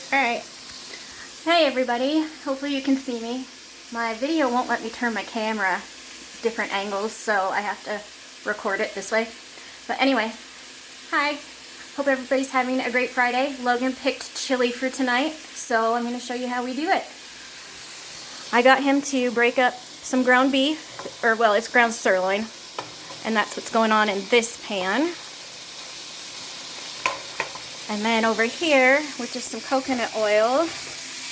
Alright. Hey everybody. Hopefully you can see me. My video won't let me turn my camera different angles, so I have to record it this way. But anyway, hi. Hope everybody's having a great Friday. Logan picked chili for tonight, so I'm going to show you how we do it. I got him to break up some ground beef, or well, it's ground sirloin, and that's what's going on in this pan. And then over here, with just some coconut oil,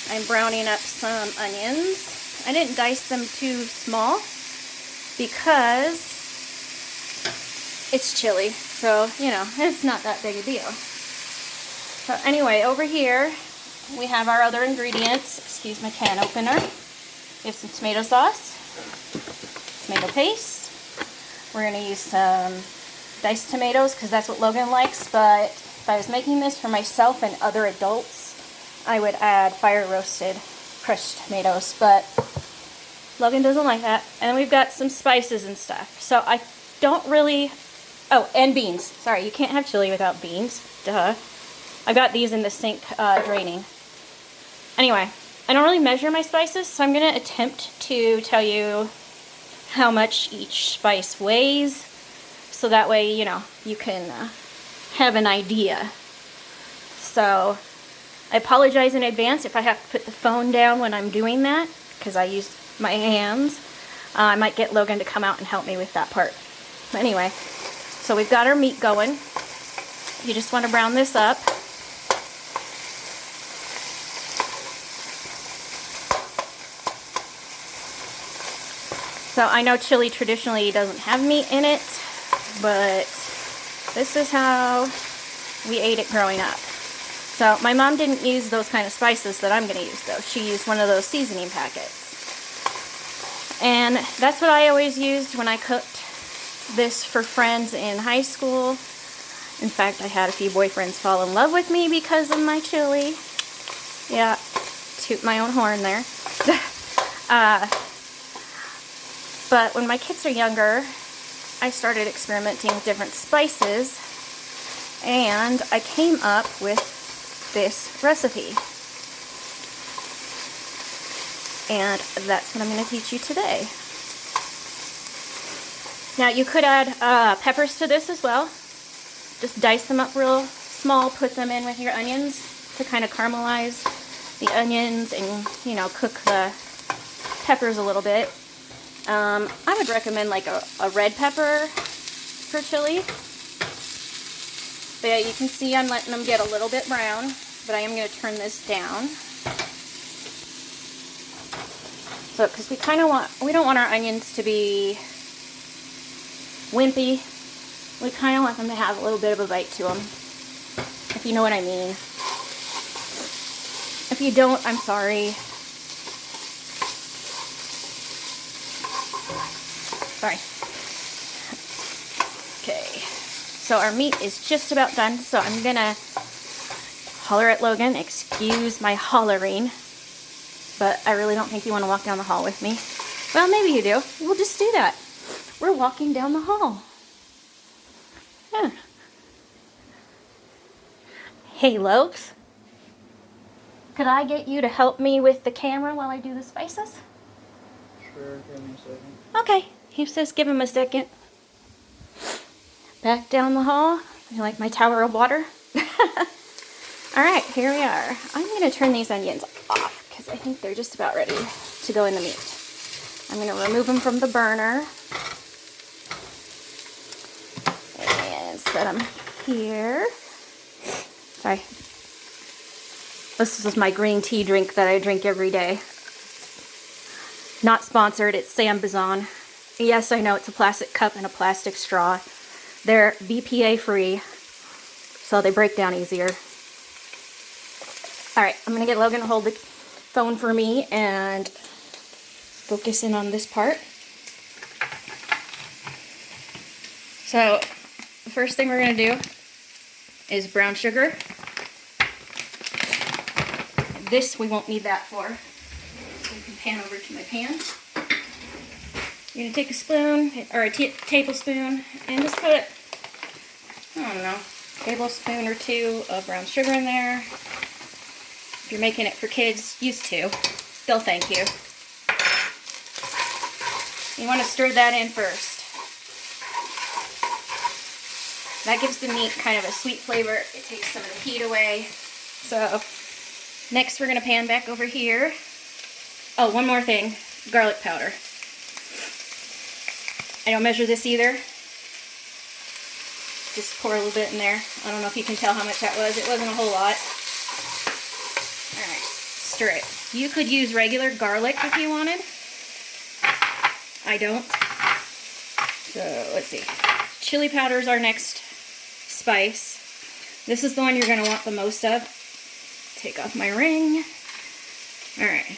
I'm browning up some onions. I didn't dice them too small because it's chili, so, you know, it's not that big a deal. So anyway, over here, we have our other ingredients. Excuse my can opener. We have some tomato sauce, tomato paste. We're going to use some diced tomatoes because that's what Logan likes, but if I was making this for myself and other adults, I would add fire roasted crushed tomatoes, but Logan doesn't like that. And then we've got some spices and stuff. So I don't really, oh, and beans. Sorry, you can't have chili without beans. Duh. I got these in the sink draining. Anyway, I don't really measure my spices, so I'm going to attempt to tell you how much each spice weighs, so that way, you know, you can have an idea. So I apologize in advance if I have to put the phone down when I'm doing that, because I use my hands. I might get Logan to come out and help me with that part. But anyway, so we've got our meat going. You just want to brown this up. So I know chili traditionally doesn't have meat in it, but this is how we ate it growing up. So my mom didn't use those kind of spices that I'm going to use though. She used one of those seasoning packets. And that's what I always used when I cooked this for friends in high school. In fact, I had a few boyfriends fall in love with me because of my chili. Yeah, toot my own horn there. But when my kids are younger, I started experimenting with different spices, and I came up with this recipe. And that's what I'm going to teach you today. Now you could add peppers to this as well. Just dice them up real small, put them in with your onions to kind of caramelize the onions and, you know, cook the peppers a little bit. I would recommend like a red pepper for chili. But yeah, you can see I'm letting them get a little bit brown, but I am going to turn this down. So, because we don't want our onions to be wimpy. We kind of want them to have a little bit of a bite to them, if you know what I mean. If you don't, I'm sorry. Sorry. Okay, so our meat is just about done, so I'm gonna holler at Logan. Excuse my hollering, but I really don't think you want to walk down the hall with me. Well, maybe you do. We'll just do that. We're walking down the hall. Yeah. Hey, Lokes. Could I get you to help me with the camera while I do the spices? Sure, give me a second. Okay. He says give him a second. Back down the hall. You like my tower of water? Alright, here we are. I'm going to turn these onions off because I think they're just about ready to go in the meat. I'm going to remove them from the burner. And set them here. Sorry. This is my green tea drink that I drink every day. Not sponsored, it's Sam Bazan. Yes, I know it's a plastic cup and a plastic straw. They're BPA free, so they break down easier. Alright, I'm going to get Logan to hold the phone for me and focus in on this part. So, the first thing we're going to do is brown sugar. This we won't need that for. So we can pan over to my pan. You're going to take a spoon, or a tablespoon, and just put, I don't know, tablespoon or two of brown sugar in there. If you're making it for kids, used to, they'll thank you. You want to stir that in first. That gives the meat kind of a sweet flavor. It takes some of the heat away. So next we're going to pan back over here. Oh, one more thing. Garlic powder. I don't measure this either. Just pour a little bit in there. I don't know if you can tell how much that was. It wasn't a whole lot. Alright, stir it. You could use regular garlic if you wanted. I don't. So, let's see. Chili powder is our next spice. This is the one you're going to want the most of. Take off my ring. Alright.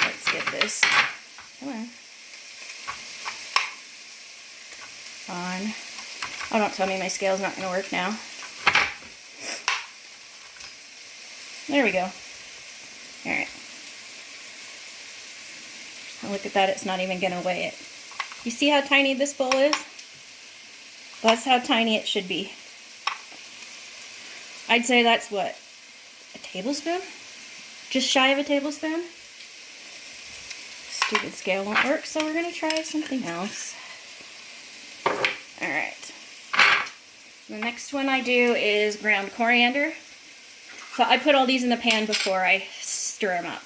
Let's get this. Come on. Oh, don't tell me my scale's not going to work now. There we go. Alright. Look at that, it's not even going to weigh it. You see how tiny this bowl is? That's how tiny it should be. I'd say that's what? A tablespoon? Just shy of a tablespoon? Stupid scale won't work, so we're going to try something else. Alright. The next one I do is ground coriander. So I put all these in the pan before I stir them up.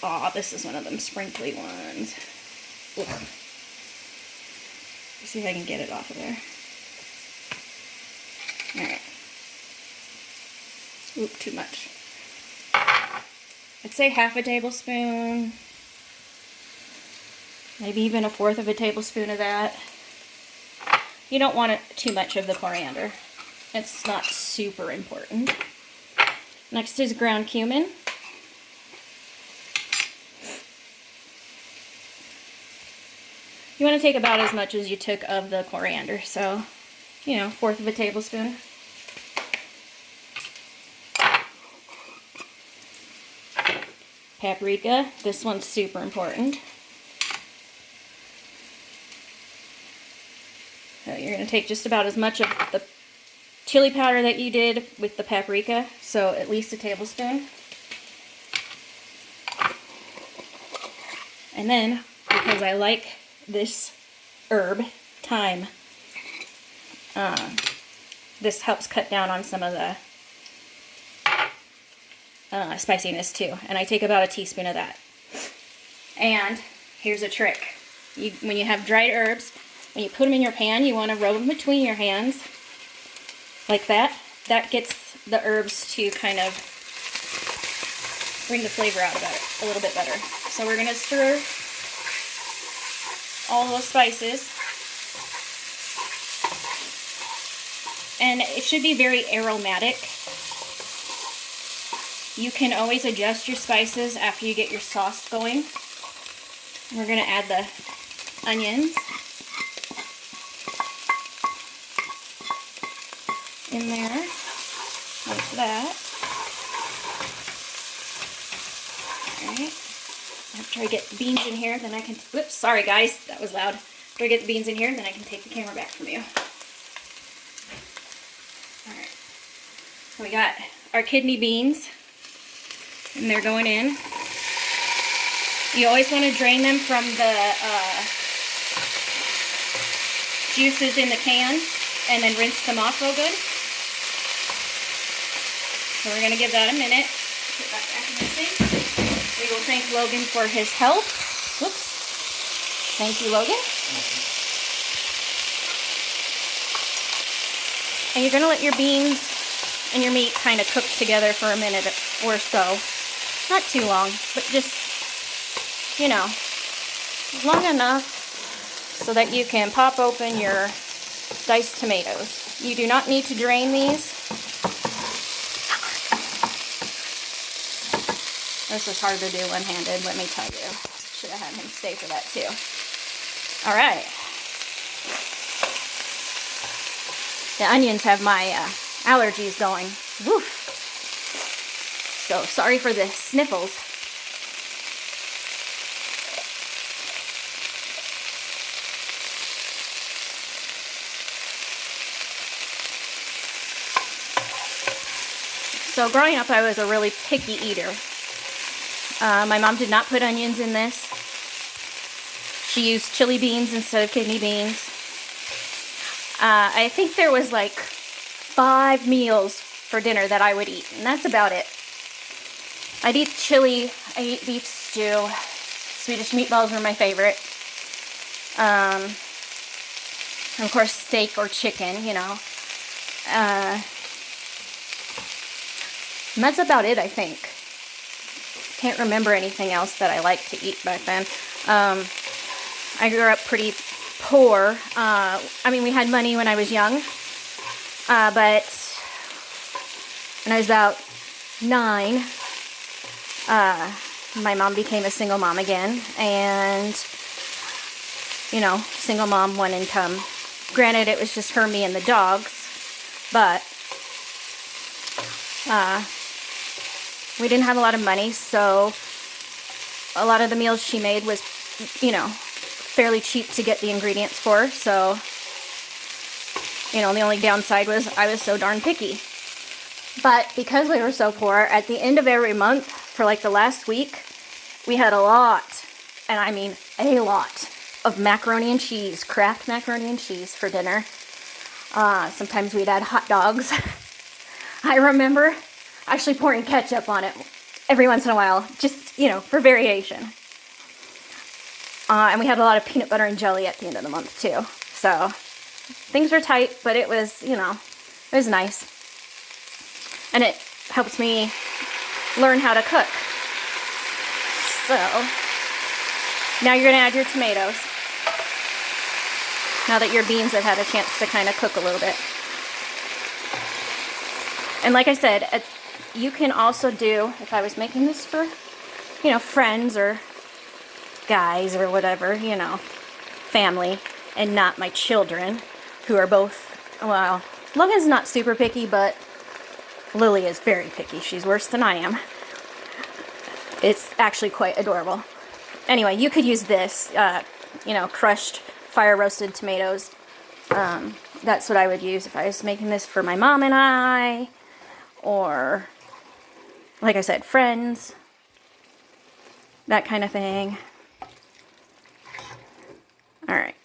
Aw, this is one of them sprinkly ones. Ugh. Let's see if I can get it off of there. Alright. Oop, too much. I'd say half a tablespoon. Maybe even 1/4 of a tablespoon of that. You don't want too much of the coriander. It's not super important. Next is ground cumin. You want to take about as much as you took of the coriander, so, 1/4 of a tablespoon. Paprika, this one's super important. So you're going to take just about as much of the chili powder that you did with the paprika, so at least a tablespoon. And then, because I like this herb, thyme, this helps cut down on some of the spiciness too. And I take about a teaspoon of that. And here's a trick. When you have dried herbs, when you put them in your pan, you want to rub them between your hands like that. That gets the herbs to kind of bring the flavor out of it a little bit better. So we're going to stir all those spices. And it should be very aromatic. You can always adjust your spices after you get your sauce going. We're going to add the onions in there, like that. Alright. After I get the beans in here, then I can, whoops, sorry guys, that was loud. After I get the beans in here, then I can take the camera back from you. Alright. So we got our kidney beans, and they're going in. You always want to drain them from the juices in the can, and then rinse them off real good. So we're going to give that a minute. Put that back in the sink. We will thank Logan for his help. Whoops. Thank you, Logan. And you're going to let your beans and your meat kind of cook together for a minute or so. Not too long, but just, long enough so that you can pop open your diced tomatoes. You do not need to drain these. This is hard to do one-handed, let me tell you. Should have had him stay for that too. Alright. The onions have my allergies going. Woof. So sorry for the sniffles. So growing up, I was a really picky eater. My mom did not put onions in this. She used chili beans instead of kidney beans. I think there was like 5 meals for dinner that I would eat, and that's about it. I'd eat chili, I eat beef stew, Swedish meatballs were my favorite. And of course, steak or chicken, you know. And that's about it, I think. Can't remember anything else that I liked to eat back then. I grew up pretty poor. I mean, we had money when I was young, but when I was about 9, my mom became a single mom again, and, you know, single mom, one income. Granted, it was just her, me, and the dogs, but we didn't have a lot of money, so a lot of the meals she made was, you know, fairly cheap to get the ingredients for, so, you know, the only downside was I was so darn picky. But because we were so poor, at the end of every month, for like the last week, we had a lot, and I mean a lot, of macaroni and cheese, Kraft macaroni and cheese for dinner. Sometimes we'd add hot dogs. I remember actually pouring ketchup on it every once in a while, just, you know, for variation. And we had a lot of peanut butter and jelly at the end of the month, too. So, things were tight, but it was, you know, it was nice. And it helps me learn how to cook. So, now you're going to add your tomatoes. Now that your beans have had a chance to kind of cook a little bit. And like I said, you can also do, if I was making this for, you know, friends or guys or whatever, you know, family, and not my children, who are both, well, Logan's not super picky, but Lily is very picky. She's worse than I am. It's actually quite adorable. Anyway, you could use this, you know, crushed fire roasted tomatoes. That's what I would use if I was making this for my mom and I, or, like I said, friends, that kind of thing. Alright.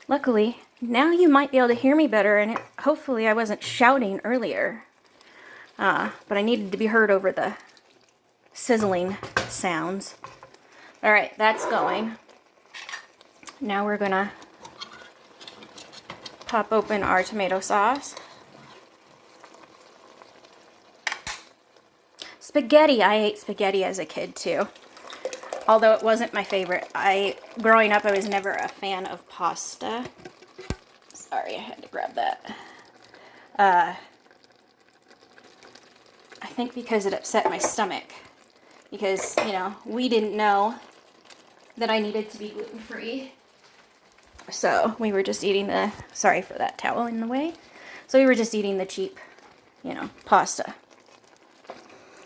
Luckily, now you might be able to hear me better, and hopefully I wasn't shouting earlier. But I needed to be heard over the sizzling sounds. Alright, that's going. Now we're gonna pop open our tomato sauce. Spaghetti. I ate spaghetti as a kid too. Although it wasn't my favorite. Growing up, I was never a fan of pasta. Sorry, I had to grab that. I think because it upset my stomach. Because, you know, we didn't know that I needed to be gluten-free. So, we were just eating the, sorry for that towel in the way. So, we were just eating the cheap, you know, pasta.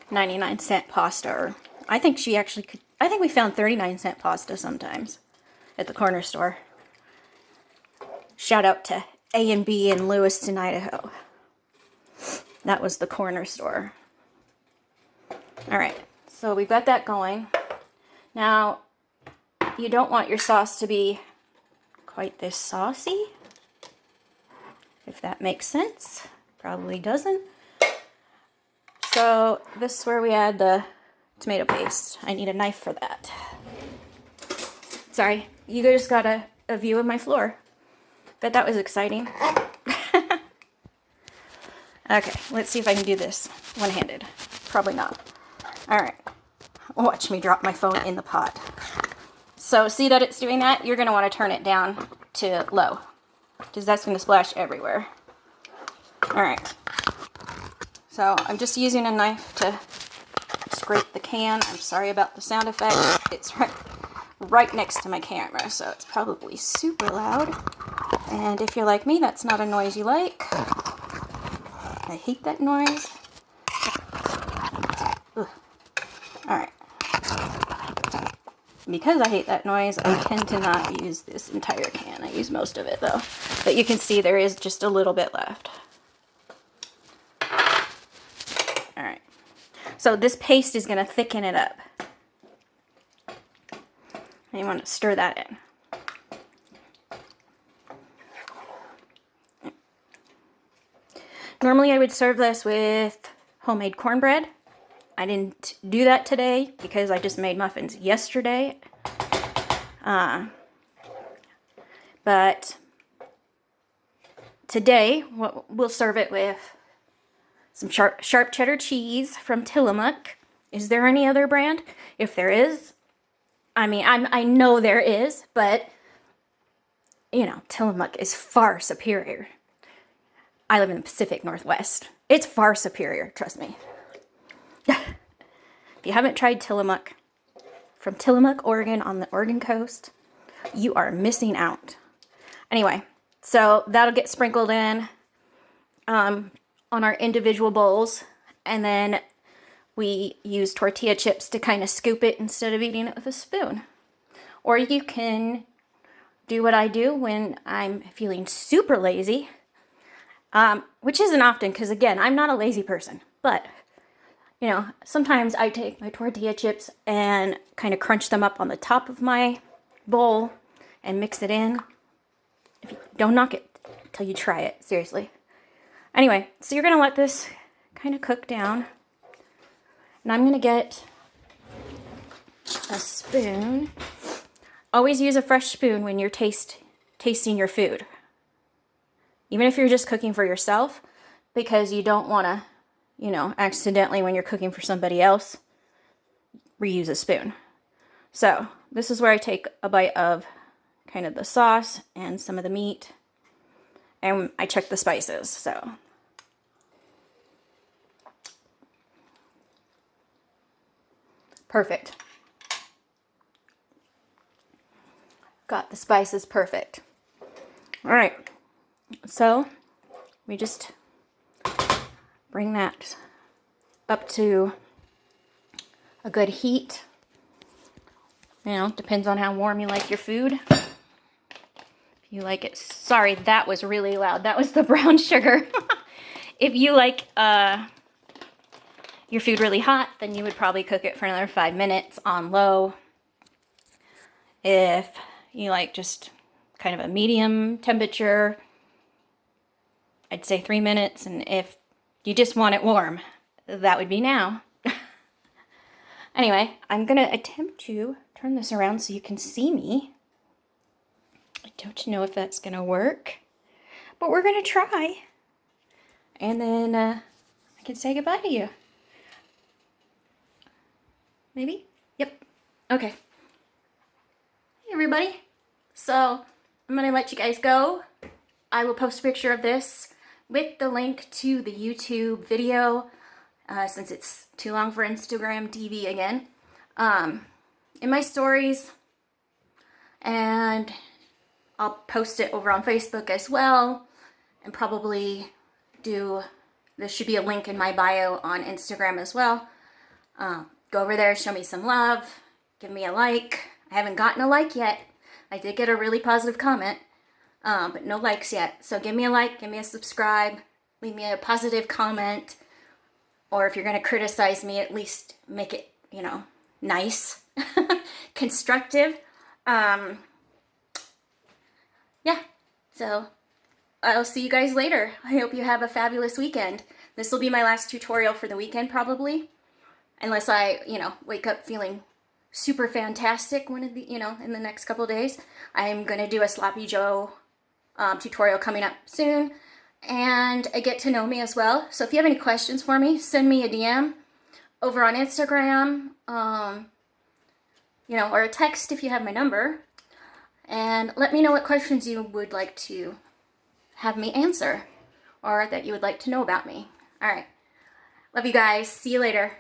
99-cent pasta, or I think she actually could, I think we found 39-cent pasta sometimes at the corner store. Shout out to A&B in Lewiston, Idaho. That was the corner store. Alright, so we've got that going. Now, you don't want your sauce to be quite this saucy, if that makes sense. Probably doesn't. So, this is where we add the tomato paste. I need a knife for that. Sorry, you just got a view of my floor. Bet that was exciting. Okay, let's see if I can do this one-handed. Probably not. Alright, watch me drop my phone in the pot. So, see that it's doing that? You're going to want to turn it down to low, because that's going to splash everywhere. Alright. So, I'm just using a knife to scrape the can. I'm sorry about the sound effect. It's right next to my camera, so it's probably super loud. And if you're like me, that's not a noise you like. I hate that noise. Ugh. Alright. Because I hate that noise, I tend to not use this entire can. I use most of it, though. But you can see there is just a little bit left. Alright. So this paste is going to thicken it up. And you want to stir that in. Normally I would serve this with homemade cornbread. I didn't do that today because I just made muffins yesterday. But today we'll serve it with some sharp cheddar cheese from Tillamook. Is there any other brand? If there is, I mean, I know there is, but you know, Tillamook is far superior. I live in the Pacific Northwest. It's far superior, trust me. If you haven't tried Tillamook, from Tillamook, Oregon, on the Oregon coast, you are missing out. Anyway, so that'll get sprinkled in on our individual bowls, and then we use tortilla chips to kind of scoop it instead of eating it with a spoon. Or you can do what I do when I'm feeling super lazy, which isn't often because, again, I'm not a lazy person. But, you know, sometimes I take my tortilla chips and kind of crunch them up on the top of my bowl and mix it in. Don't knock it till you try it, seriously. Anyway, so you're going to let this kind of cook down. And I'm going to get a spoon. Always use a fresh spoon when you're tasting your food. Even if you're just cooking for yourself, because you don't want to, you know, accidentally when you're cooking for somebody else, reuse a spoon. So this is where I take a bite of kind of the sauce and some of the meat, and I check the spices. So perfect. Got the spices perfect. All right. So we just bring that up to a good heat. You know, depends on how warm you like your food. If you like it, sorry, that was really loud. That was the brown sugar. If you like your food really hot, then you would probably cook it for another 5 minutes on low. If you like just kind of a medium temperature, I'd say 3 minutes, and if you just want it warm, that would be now. Anyway, I'm gonna attempt to turn this around so you can see me. I don't know if that's gonna work, but we're gonna try. And then I can say goodbye to you. Maybe? Yep. Okay. Hey everybody. So I'm gonna let you guys go. I will post a picture of this with the link to the YouTube video, since it's too long for Instagram TV again, in my stories, and I'll post it over on Facebook as well, and probably there should be a link in my bio on Instagram as well. Go over there, show me some love, give me a like. I haven't gotten a like yet. I did get a really positive comment, but no likes yet. So give me a like, give me a subscribe, leave me a positive comment, or if you're going to criticize me, at least make it, you know, nice, constructive. Yeah, so I'll see you guys later. I hope you have a fabulous weekend. This will be my last tutorial for the weekend probably, unless I, you know, wake up feeling super fantastic one of the, you know, in the next couple days. I'm going to do a Sloppy Joe tutorial coming up soon, and a get to know me as well. So if you have any questions for me, send me a DM over on Instagram, you know, or a text if you have my number, and let me know what questions you would like to have me answer, or that you would like to know about me. All right. Love you guys. See you later.